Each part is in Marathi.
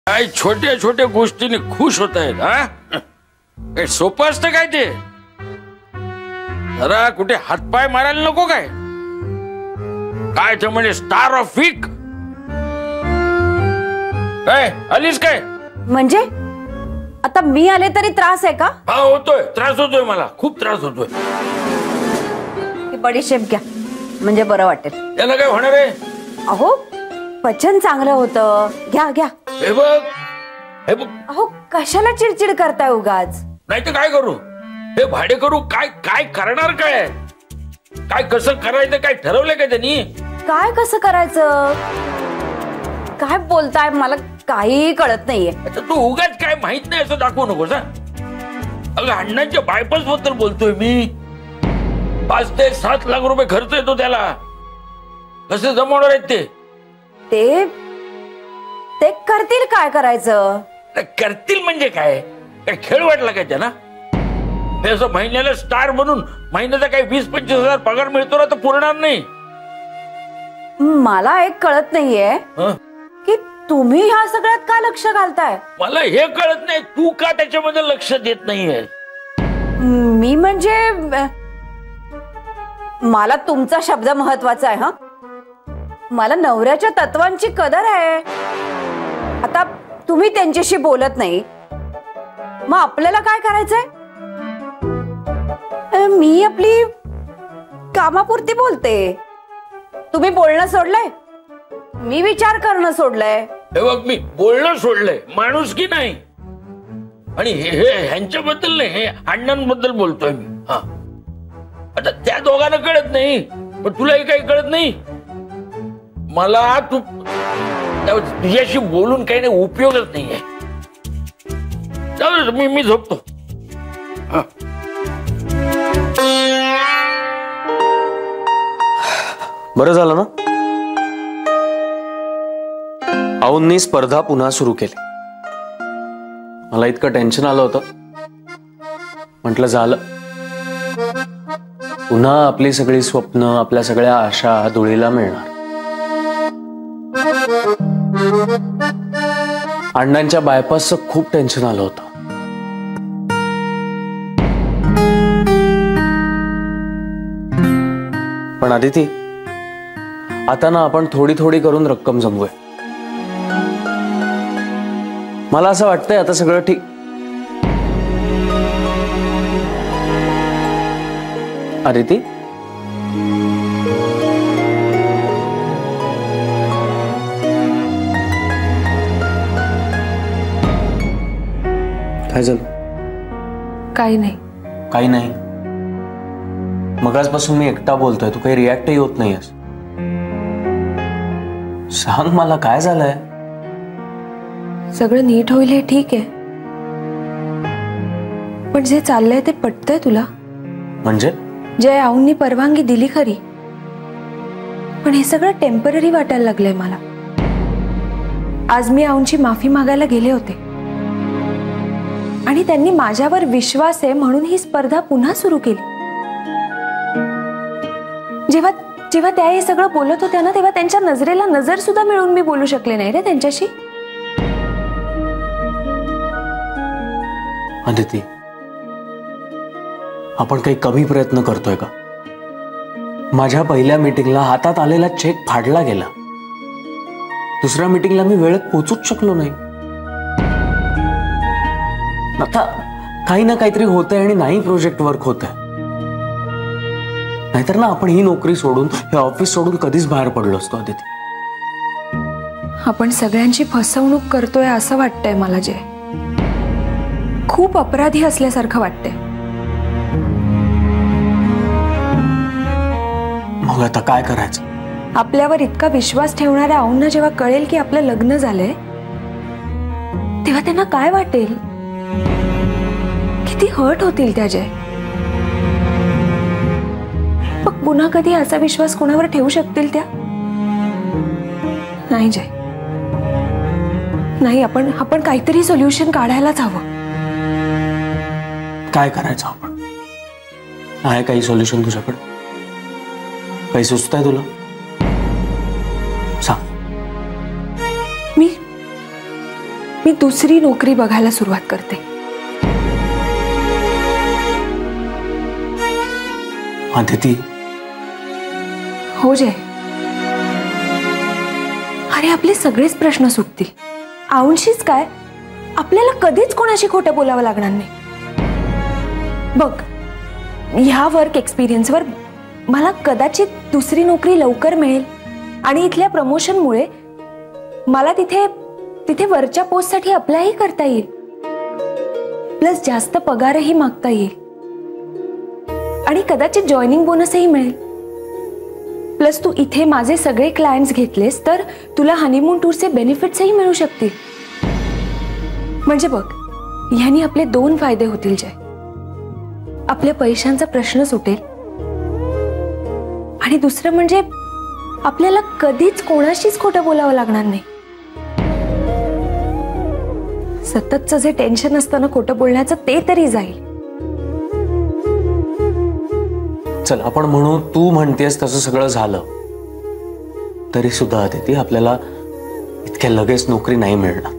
काय छोट्या छोट्या गोष्टीने खुश होत आहेत हा? सोपं असतं काय ते? जरा कुठे हातपाय मारायला नको काय? काय ते म्हणजे स्टार ऑफ वीक काय आलीस काय? म्हणजे आता मी आले तरी त्रास आहे का? हा होतोय, त्रास होतोय, मला खूप त्रास होतोय. ही बडीशेप घ्या म्हणजे बरं वाटेल. त्याला काय होणार आहे? अहो पचन चांगलं होतं, घ्या घ्या. हे बघ, हे बघ. अहो कशाला चिडचिड करताय उगाच? नाही तर काय करू? हे भाडे करू काय? काय करणार काय? काय कसं करायचं काय ठरवलंय का त्यांनी? काय कसं करायचं? काय बोलताय मला काही कळत नाहीये. तू उगाच काय माहित नाही असं दाखवू नकोस. अगं अण्णांच्या बायपास बद्दल बोलतोय मी. 5 ते 7 लाख रुपये खर्च येतो त्याला. कसे जमवणार आहेत ते? ते करतील, काय करायचं? करतील म्हणजे काय? काय खेळ वाटला काय त्यांना? हे असं महिन्याला स्टार बनून महिन्याचा काही 20-25 हजार पगार मिळतो ना, तर पुरणार नाही. मला एक कळत नाहीये की तुम्ही ह्या सगळ्यात का लक्ष घालताय? मला हे कळत नाही तू का त्याच्यामध्ये लक्ष देत नाहीये. मी म्हणजे मला तुमचा शब्द महत्वाचा आहे. मला नवऱ्याच्या तत्वांची कदर आहे. आता तुम्ही त्यांच्याशी बोलत नाही, मग आपल्याला काय करायचंय? मी आपली कामापुरती बोलते. तुम्ही बोलणं सोडलंय, मी विचार करणं सोडलंय. हे बघ, मी बोलणं सोडलंय, माणूस की नाही. आणि हे ह्यांच्याबद्दल नाही, हे अण्णांबद्दल बोलतोय मी. हा, आता त्या दोघांना कळत नाही, पण तुलाही काही कळत नाही. मला तुझ्याशी बोलून काही नाही, उपयोगच नाहीये. चालेल, मी झोपतो. बरं झालं ना आऊंनी स्पर्धा पुन्हा सुरू केली. मला इतकं टेन्शन आलं होतं, म्हटलं झालं, पुन्हा आपली सगळी स्वप्न, आपल्या सगळ्या आशा धुळीला मिळणार. अण्णांच्या बायपासचं खूप टेन्शन आलं होतं. पण आदिती, आता ना आपण थोडी थोडी करून रक्कम जमवूया. मला असं वाटतंय आता सगळं ठीक. आदिती, काय झालं? काही नाही. काही नाही? मगाचपासून मी एकटा बोलतोय, तू काही रिॲक्टही होत नाहीयेस. सांग मला काय झालंय? सगळं नीट होईल हे ठीक आहे, पण जे चाललंय ते पटतंय तुला? म्हणजे जय आऊंनी परवानगी दिली खरी, पण हे सगळं टेम्पररी वाटायला लागलंय मला. आज मी आऊंची माफी मागायला गेले होते आणि त्यांनी माझ्यावर विश्वास आहे म्हणून ही स्पर्धा पुन्हा सुरू केली. जेव्हा जेव्हा त्या हे सगळं बोलत होत्या ना, तेव्हा त्यांच्या नजरेला नजर सुद्धा मिळून मी बोलू शकले नाही रे त्यांच्याशी. आदिती, आपण काही कमी प्रयत्न करतोय का? माझ्या पहिल्या मीटिंगला हातात आलेला चेक फाडला गेला. दुसऱ्या मीटिंगला मी वेळेत पोहोचूच शकलो नाही. आता काही ना काहीतरी होतंय आणि नाही प्रोजेक्ट वर्क होतंय. नाहीतर ना आपण ही नोकरी सोडून, हे ऑफिस सोडून कधीच बाहेर पडलो असतो. आदिती, आपण सगळ्यांची फसवणूक करतोय असं वाटतंय मला. जे खूप अपराधी असल्यासारखं वाटतंय. मग आता काय करायचं? आपल्यावर इतका विश्वास ठेवणाऱ्या आऊंना जेव्हा कळेल की आपलं लग्न झालंय, तेव्हा त्यांना काय वाटेल? किती हर्ट होतील त्या. जय, मग पुन्हा कधी असा विश्वास कोणावर ठेवू शकतील त्या? नाही जय, नाही. आपण काहीतरी सोल्युशन काढायलाच हवं. काय करायचं आपण? आहे काही सोल्युशन तुझ्याकडे? काही सुचतंय तुला? सांग. मी दुसरी नोकरी बघायला सुरुवात करते. अदिती, हो जय. अरे आपले सगळेच प्रश्न सुटतील. आऊंशीच काय, आपल्याला कधीच कोणाशी खोटं बोलावं लागणार नाही. बघ, ह्या वर्क एक्सपिरियन्सवर मला कदाचित दुसरी नोकरी लवकर मिळेल आणि इथल्या प्रमोशनमुळे मला तिथे वरच्या पोस्टसाठी अप्लायही करता येईल. प्लस जास्त पगारही मागता येईल आणि कदाचित जॉईनिंग बोनसही मिळेल. प्लस तू इथे माझे सगळे क्लायंट्स घेतलेस तर तुला हनीमून टूरचे बेनिफिट्सही मिळू शकतील. म्हणजे बघ, ह्यानी आपले 2 फायदे होतील जय. आपल्या पैशांचा प्रश्न सुटेल आणि दुसरं म्हणजे आपल्याला कधीच कोणाशीच खोटं बोलावं लागणार नाही. सततचं जे टेन्शन असतं ना खोटं बोलण्याचं, ते तरी जाईल. चल आपण म्हणू तू म्हणतेस तसं सगळं झालं तरी सुद्धा अदिती आपल्याला इतक्या लगेच नोकरी नाही मिळणार.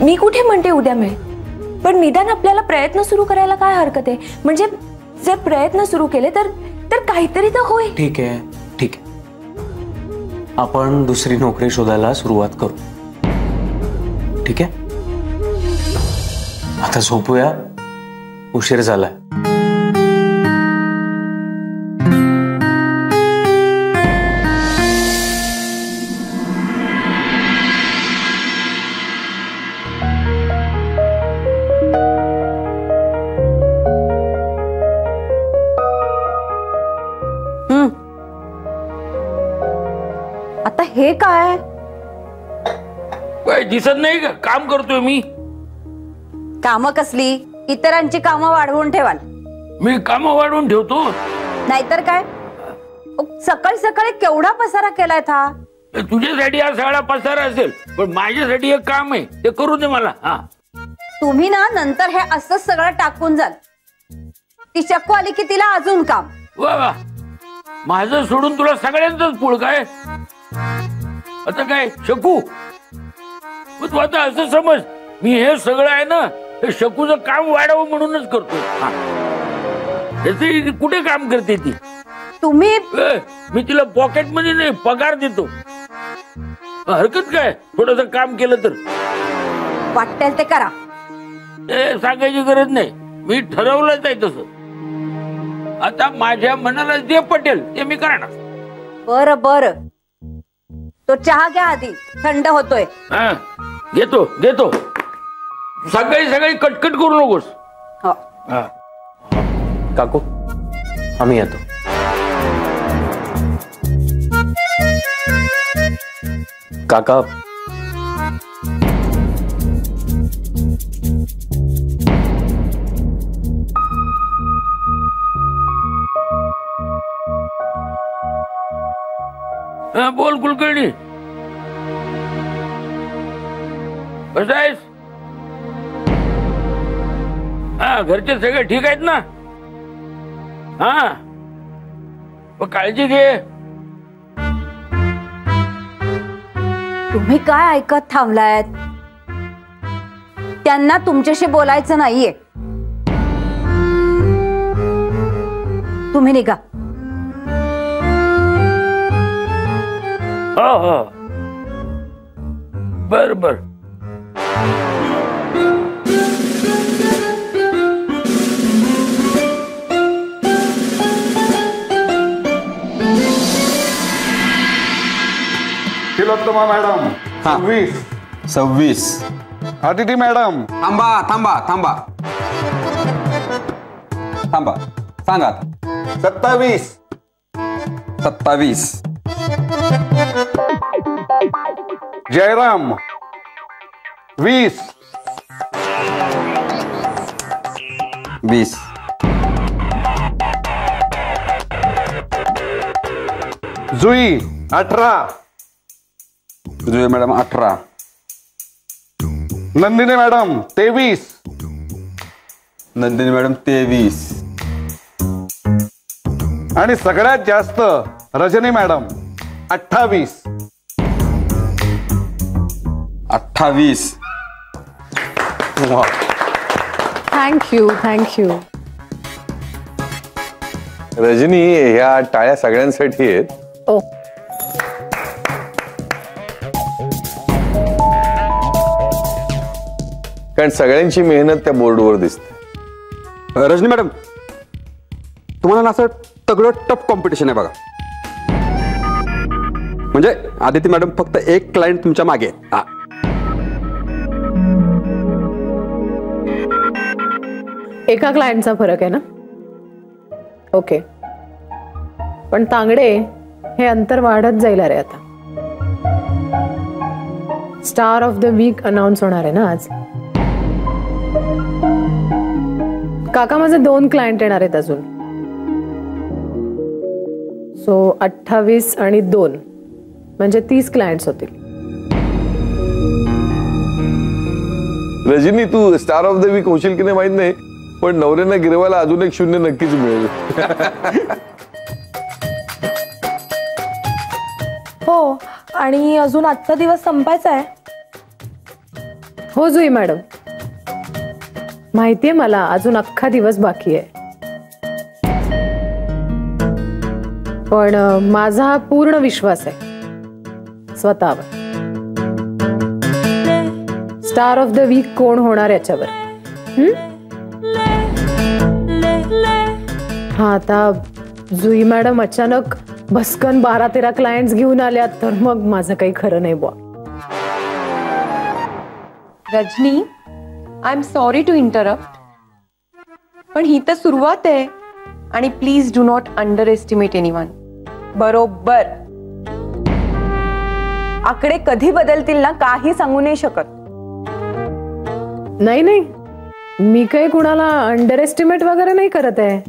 मी कुठे म्हणते उद्या मिळेल, पण निदान आपल्याला प्रयत्न सुरू करायला काय हरकत आहे. म्हणजे जर प्रयत्न सुरू केले तर काहीतरी तर होईल. ठीक आहे, ठीक आहे, आपण दुसरी नोकरी शोधायला सुरुवात करू. ठीक आहे, आता झोपूया, उशीर झालाय. आता हे काय दिसत नाही का? काम करतोय मी. कामं कसली? इतरांची कामं वाढवून ठेवाल. मी कामं वाढवून ठेवतो नाहीतर काय? सकाळी सकाळी केवढा पसारा केलाय था. तुझ्यासाठी हा सगळा पसारा असेल, पण माझ्यासाठी एक काम आहे, ते करू दे मला. हा, तुम्ही ना नंतर हे असंच सगळं टाकून जाल. ती चक्कू आली की तिला अजून काम. वा वा, माझं सोडून तुला सगळ्यांचंच पुळ काय? आता काय शकू, तू आता असं समज, मी हे सगळं आहे ना हे शकूचं काम वाढावं म्हणूनच करतो. कुठे काम करते ती? तुम्ही मी तिला पॉकेट मध्ये नाही पगार देतो. हरकत काय थोडस काम केलं तर? वाटेल ते करा. सांगायची गरज नाही, मी ठरवलंच आहे तसं. आता माझ्या मनाला जे पटेल ते मी करणार. बरं बरं, तो चहा घ्या आधी, थंड होतोय. हा, घेतो घेतो. सकाळी सकाळी कटकट करू नकोस. हो. काकू, आम्ही येतो. काका, बोल कुलकर्णी, कसं आहेस? हा, घरचे सगळे ठीक आहेत ना? हा, काळजी घे. तुम्ही काय ऐकत थांबलायत? त्यांना तुमच्याशी बोलायचं नाहीये. तुम्ही निघा. हो हो, बर बर. तिलोत्तमा मॅडम 26. अदिती मॅडम. थांबा थांबा थांबा थांबा, सांगा. 27. 27. Jayram 20. 20. Jui 18. Jui madam 18. Nandini madam 23. Nandini madam 23. आणि सगळ्यात जास्त Rajani madam 28. 28. Thank you thank you. Rajani, ह्या टाळ्या सगळ्यांसाठी आहेत. ओ कारण सगळ्यांची मेहनत त्या बोर्डवर दिसते. रजनी मॅडम, तुम्हाला ना असं तगडं टफ कॉम्पिटिशन आहे बघा. म्हणजे आदिती मॅडम फक्त एक क्लायंट तुमच्या मागे आहे. हा. एका क्लायंटचा फरक आहे ना. ओके, पण तांगडे हे अंतर वाढत जाईल रे. आता star of the week announce होणार आहे ना आज. काका, माझे 2 क्लायंट येणार आहेत अजून. सो 28 आणि 2 म्हणजे 30 क्लायंट्स होतील. रजनी, तू स्टार ऑफ द वीक होशील की नाही माहित नाही, पण नवऱ्यांना गिरवायला अजून एक 0 नक्कीच मिळेल. हो, आणि अजून आजचा दिवस संपायचा आहे. हो जुई मॅडम, माहितीये मला अजून अख्खा दिवस बाकी आहे. पण माझा पूर्ण विश्वास आहे स्वतःवर. स्टार ऑफ द वीक कोण होणार याच्यावर. हा, आता जुई मॅडम अचानक भस्कन 12-13 क्लायंट्स घेऊन आल्या तर मग माझं काही खरं नाही बुवा. Rajni, I am sorry to interrupt, पण ही तर सुरुवात आहे. आणि please do not underestimate anyone. बरोबर. आकडे कधी बदलतील ना, काही सांगू नाही शकत. नाही नाही, मी काही कुणाला अंडर एस्टिमेट वगैरे नाही करत आहे.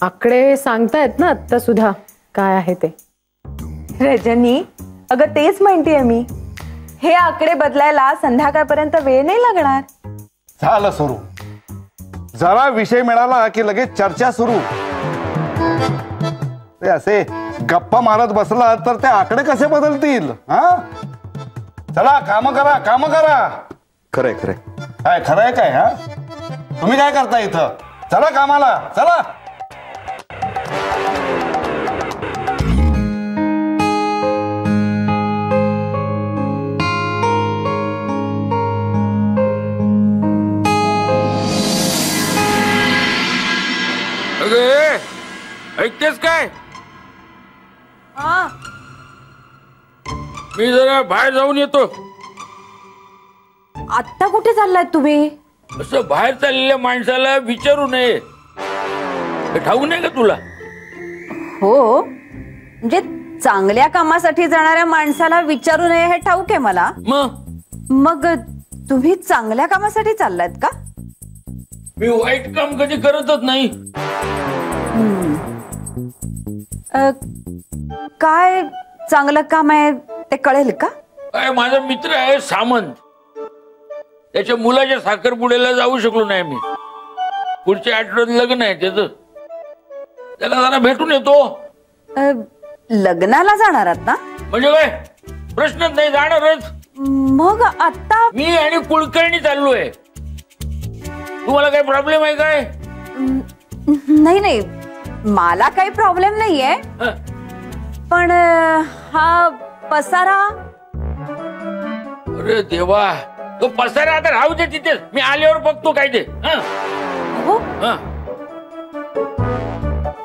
आकडे सांगतायत ना आता सुद्धा काय आहे ते. रजनी, अगं तेच म्हणतेय मी. हे आकडे बदलायला संध्याकाळपर्यंत वेळ नाही लागणार. झालं सुरू. जरा विषय मिळाला की लगेच चर्चा सुरू. ते असे गप्पा मारत बसला तर ते आकडे कसे बदलतील? हा, चला काम करा, काम करा. खरंय खरंय. काय खरंय काय? हा, तुम्ही काय करता इथं? चला कामाला, चला. ऐकतेस काय? मी जरा बाहेर जाऊन येतो. आत्ता कुठे चाललाय तुम्ही? असं बाहेर चाललेल्या माणसाला विचारू नये, हे ठाऊक नाही का तुला? हो, म्हणजे चांगल्या कामासाठी जाणाऱ्या माणसाला विचारू नये हे ठाऊक आहे मला. मग तुम्ही चांगल्या कामासाठी चाललायत का? मी वाईट काम कधी करतच नाही. काय चांगलं काम आहे ते कळेल का? काय, माझा मित्र आहे सामंत. त्याच्या मुलाच्या साखरपुड्याला जाऊ शकलो नाही मी. पुढच्या आठवड्यात लग्न आहे त्याचं. त्याला जरा भेटून येतो. लग्नाला जाणार आहात ना? म्हणजे काय प्रश्नच नाही, जाणारच. मग आता मी आणि कुलकर्णी चाललोय. तुम्हाला काही प्रॉब्लेम आहे काय? नाही नाही, मला काही प्रॉब्लेम नाहीये. पण हा पसारा. अरे देवा, तो पसारा आता राहू दे तिथेच. मी आल्यावर बघतो काय ते. हो,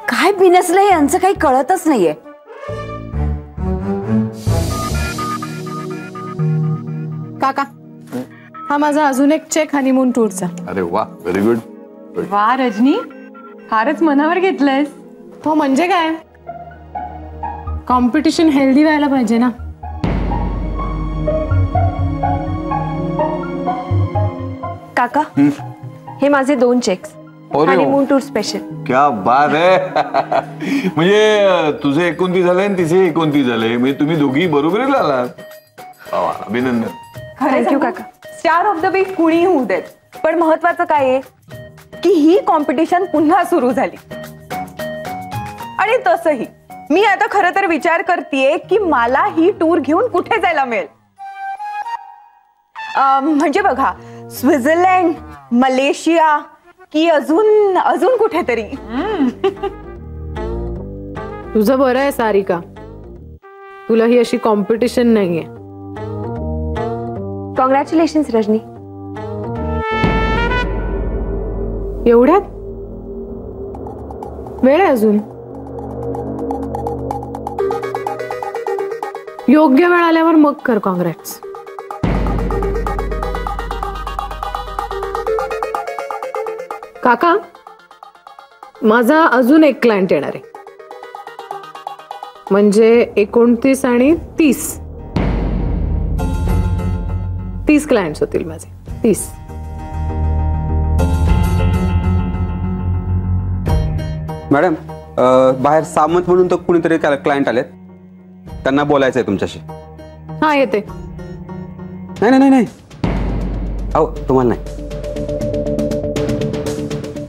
काय बिनसलंय यांचं काही कळतच नाहीये. काका, हा माझा अजून एक चेक हनीमून टूरचा. अरे वा, व्हेरी गुड. वा रजनी, फारच मनावर घेतलंयस. हो, म्हणजे काय, कॉम्पिटिशन हेल्दी व्हायला पाहिजे ना. काका, हे माझे 2 चेक्स हनीमून टूर स्पेशल. क्या बात आहे. म्हणजे तुझे 29 झाले आणि तिचे 29 झाले. म्हणजे तुम्ही दोघी बरोबरीला आलात. अभिनंदन. थँक्यू काका. स्टार ऑफ द वीक कुणी होऊ देत, पण महत्वाचं काय आहे की ही कॉम्पिटिशन पुन्हा सुरू झाली. आणि तसंही मी आता खरं तर विचार करतेय की मला ही टूर घेऊन कुठे जायला मिळेल. म्हणजे बघा, स्वित्झर्लंड, मलेशिया की अजून अजून कुठेतरी. तुझं बरं आहे सारिका, तुला ही अशी कॉम्पिटिशन नाहीये. कॉंग्रॅच्युलेशन्स रजनी. एवढ्यात वेळ आहे अजून. योग्य वेळ आल्यावर मग कर कॉंग्रॅट्स. काका, माझा अजून एक क्लायंट येणार आहे, म्हणजे 29 आणि 30 क्लायंट्स होतील माझे. 30. मॅडम, बाहेर सामंत म्हणून तर कुणीतरी क्लायंट आलेत, त्यांना बोलायचं आहे तुमच्याशी. हा, येते. नाही नाही नाही, अहो तुम्हाला नाही,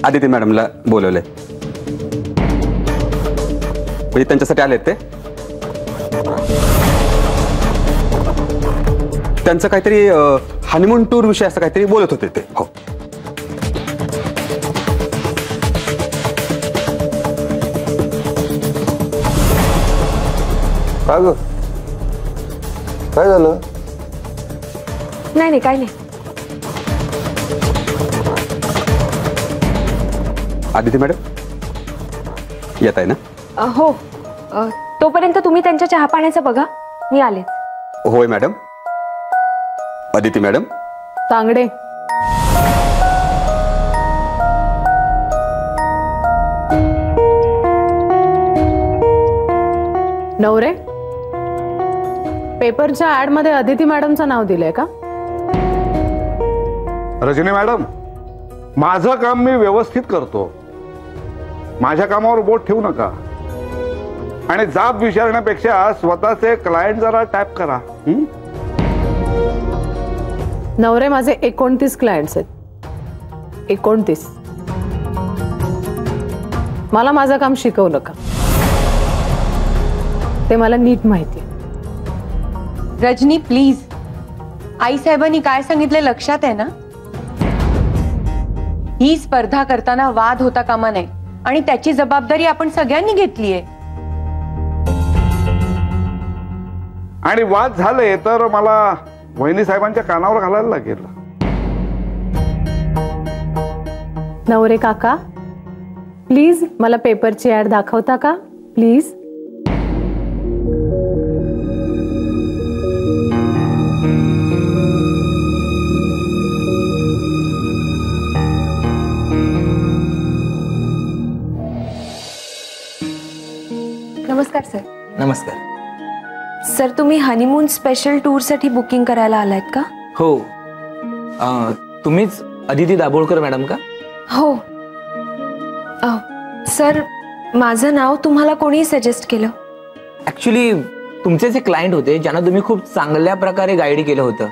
आदिती मॅडमला बोलवलंय. म्हणजे त्यांच्यासाठी आलेत ते. त्यांचं काहीतरी हनीमून टूर विषय असं काहीतरी बोलत होते ते. हो. काय झालं? नाही काय नाही. आदिती मॅडम येत आहे ना? हो, तोपर्यंत तुम्ही त्यांच्या चहा पाण्याचं बघा, मी आले. होय मॅडम. आदिती मॅडम. तांगडे, नवरे, पेपरच्या ऍड मध्ये अदिती मॅडमचं नाव दिलंय का? रजनी मॅडम, माझं काम मी व्यवस्थित करतो, माझ्या कामावर बोट ठेवू नका. आणि जाब विचारण्यापेक्षा स्वतःचे क्लायंट जरा टॅप करा. नवरे, माझे 29 क्लायंट्स आहेत. 29. मला माझं काम शिकवू नका, ते मला नीट माहिती. रजनी प्लीज, आई साहेबांनी काय सांगितले लक्षात आहे ना? ही स्पर्धा करताना वाद होता कामा नये आणि त्याची जबाबदारी आपण सगळ्यांनी घेतलीये. आणि वाद झाले तर मला वहिनी साहेबांच्या कानावर घालायला लागेल. नवरे काका, प्लीज मला पेपरची ऍड दाखवता का? प्लीज. नमस्कार सर. नमस्कार. सर, तुम्ही हनीमून स्पेशल टूर साठी बुकिंग करायला आलायत का? हो. तुम्हीच अदिती दाभोळकर मॅडम का? हो. सर, माझं नाव तुम्हाला कोणी सजेस्ट केलं? ऍक्च्युली तुमचे जे क्लायंट होते ज्यांना तुम्ही खूप चांगल्या प्रकारे गाईड केलं होतं,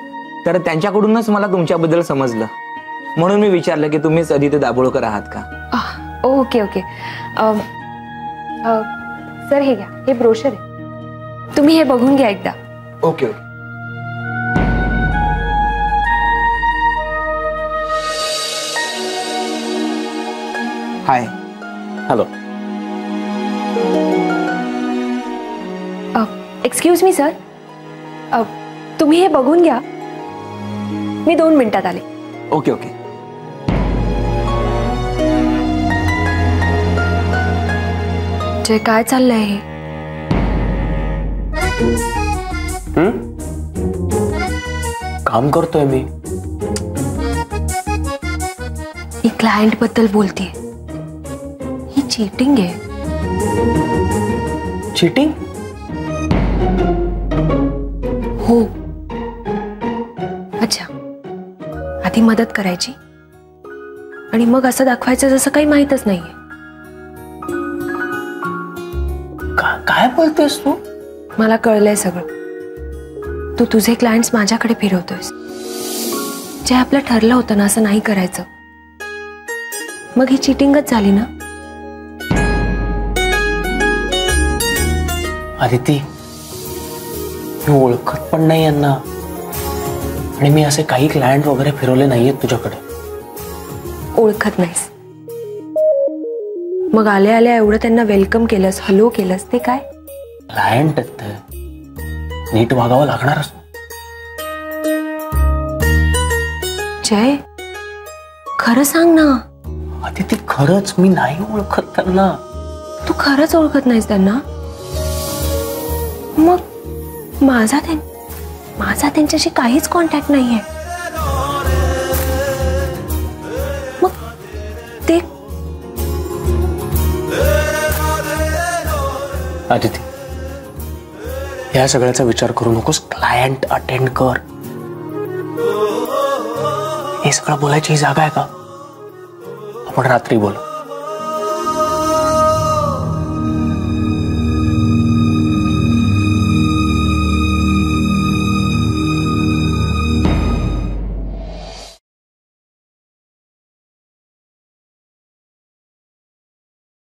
तर त्यांच्याकडूनच मला तुमच्याबद्दल समजलं, म्हणून मी विचारलं की तुम्हीच अदिती दाभोळकर आहात का. Okay okay. सर, हे घ्या, हे ब्रोशर आहे, तुम्ही हे बघून घ्या एकदा. Okay okay. Hi. Hello. Excuse me sir, तुम्ही हे बघून घ्या, मी 2 मिनिटात आले. Okay okay. जे काय चाललंय हे? काम करतोय मी. मी क्लायंट बद्दल बोलतेय, ही चीटिंग आहे. चीटिंग? हो. अच्छा, आधी मदत करायची आणि मग असं दाखवायचं जसं काही माहीतच नाहीये. काय बोलतोयस तू? मला कळलंय सगळं. तू तुझे क्लायंट्स माझ्याकडे फिरवतोयस. जे आपलं ठरलं होतं ना असं नाही करायचं, मग ही चीटिंगच झाली ना. आदिती, मी ओळखत पण नाही यांना आणि मी असे काही क्लायंट वगैरे फिरवले नाहीयेत तुझ्याकडे. ओळखत नाहीस मग आल्या आल्या एवढं त्यांना वेलकम केलंस, हॅलो केलंस, ते काय? क्लायंट आहेत ते, नीट वागावं लागणारच. जय, खरं सांग ना. आदिती, खरंच मी नाही ओळखत त्यांना. तू खरंच ओळखत नाहीस त्यांना? मग माझा त्यांच्याशी काहीच कॉन्टॅक्ट नाहीये. मग ते आदिती, या सगळ्याचा विचार करू नकोस. क्लायंट अटेंड कर. हे सगळं बोलायची ही जागा आहे का? आपण रात्री बोलू.